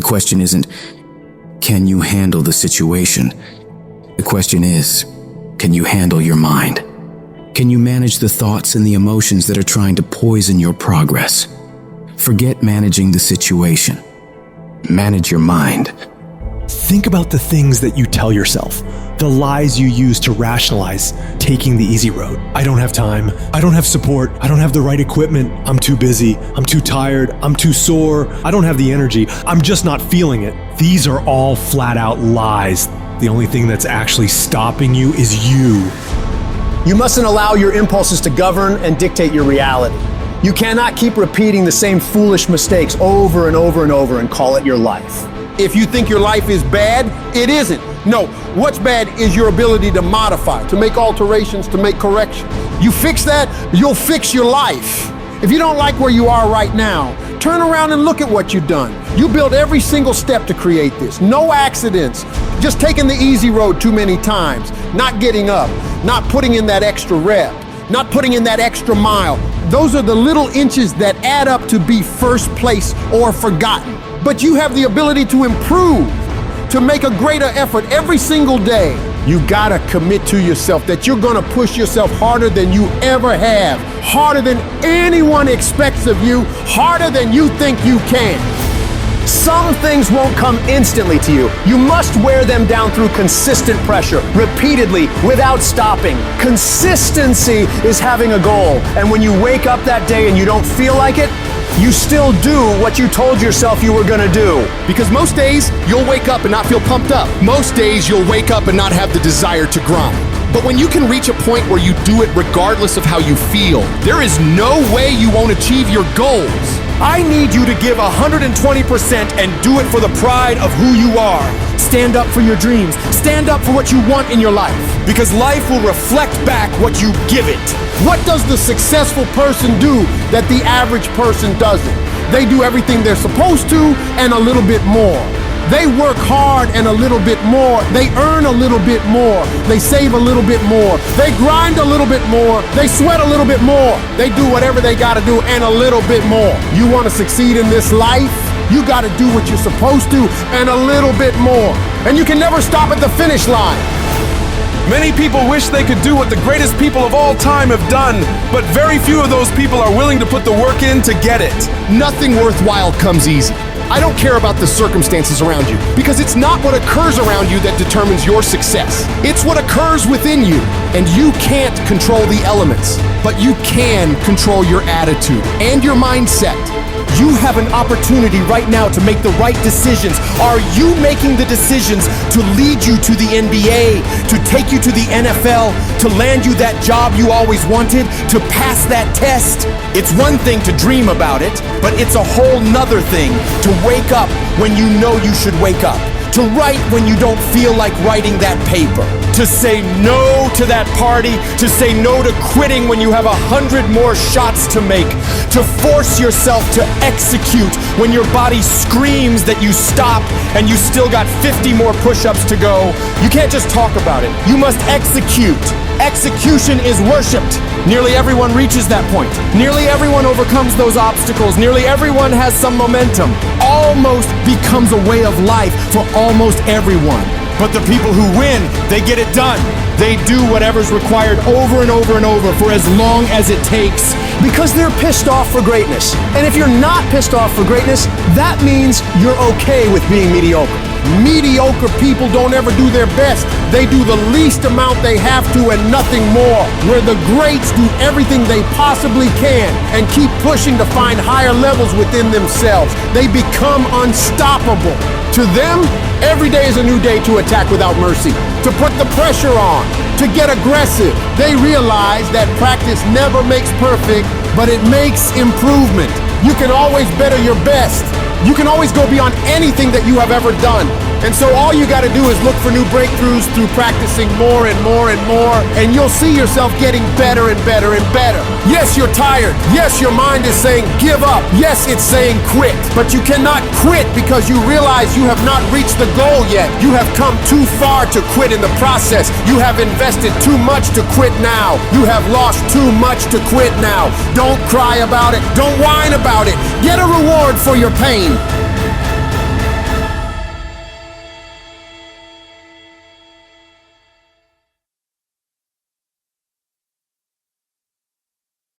The question isn't, can you handle the situation? The question is, can you handle your mind? Can you manage the thoughts and the emotions that are trying to poison your progress? Forget managing the situation. Manage your mind. Think about the things that you tell yourself, the lies you use to rationalize taking the easy road. I don't have time. I don't have support. I don't have the right equipment. I'm too busy. I'm too tired. I'm too sore. I don't have the energy. I'm just not feeling it. These are all flat out lies. The only thing that's actually stopping you is you. You mustn't allow your impulses to govern and dictate your reality. You cannot keep repeating the same foolish mistakes over and over and over and call it your life. If you think your life is bad, it isn't. No, what's bad is your ability to modify, to make alterations, to make corrections. You fix that, you'll fix your life. If you don't like where you are right now, turn around and look at what you've done. You built every single step to create this. No accidents. Just taking the easy road too many times. Not getting up. Not putting in that extra rep. Not putting in that extra mile. Those are the little inches that add up to be first place or forgotten. But you have the ability to improve, to make a greater effort every single day. You gotta commit to yourself that you're gonna push yourself harder than you ever have, harder than anyone expects of you, harder than you think you can. Some things won't come instantly to you. You must wear them down through consistent pressure, repeatedly, without stopping. Consistency is having a goal, and when you wake up that day and you don't feel like it, you still do what you told yourself you were gonna do. Because most days, you'll wake up and not feel pumped up. Most days, you'll wake up and not have the desire to grind. But when you can reach a point where you do it regardless of how you feel, there is no way you won't achieve your goals. I need you to give 120% and do it for the pride of who you are. Stand up for your dreams. Stand up for what you want in your life. Because life will reflect back what you give it. What does the successful person do that the average person doesn't? They do everything they're supposed to and a little bit more. They work hard and a little bit more. They earn a little bit more. They save a little bit more. They grind a little bit more. They sweat a little bit more. They do whatever they gotta do and a little bit more. You wanna succeed in this life? You gotta do what you're supposed to and a little bit more. And you can never stop at the finish line. Many people wish they could do what the greatest people of all time have done, but very few of those people are willing to put the work in to get it. Nothing worthwhile comes easy. I don't care about the circumstances around you, because it's not what occurs around you that determines your success. It's what occurs within you. And you can't control the elements, but you can control your attitude and your mindset. You have an opportunity right now to make the right decisions. Are you making the decisions to lead you to the NBA, to take you to the NFL, to land you that job you always wanted, to pass that test? It's one thing to dream about it, but it's a whole nother thing to wake up when you know you should wake up, to write when you don't feel like writing that paper, to say no to that party, to say no to quitting when you have 100 more shots to make, to force yourself to execute when your body screams that you stop and you still got 50 more push-ups to go. You can't just talk about it. You must execute. Execution is worshipped. Nearly everyone reaches that point. Nearly everyone overcomes those obstacles. Nearly everyone has some momentum. Almost becomes a way of life for almost everyone. But the people who win, they get it done. They do whatever's required over and over and over for as long as it takes. Because they're pissed off for greatness. And if you're not pissed off for greatness, that means you're okay with being mediocre. Mediocre people don't ever do their best. They do the least amount they have to and nothing more. Where the greats do everything they possibly can and keep pushing to find higher levels within themselves. They become unstoppable. To them, every day is a new day to attack without mercy, to put the pressure on, to get aggressive. They realize that practice never makes perfect, but it makes improvement. You can always better your best. You can always go beyond anything that you have ever done. And so all you gotta do is look for new breakthroughs through practicing more and more and more, and you'll see yourself getting better and better and better. Yes, you're tired. Yes, your mind is saying give up. Yes, it's saying quit. But you cannot quit because you realize you have not reached the goal yet. You have come too far to quit in the process. You have invested too much to quit now. You have lost too much to quit now. Don't cry about it. Don't whine about it. Get a reward for your pain.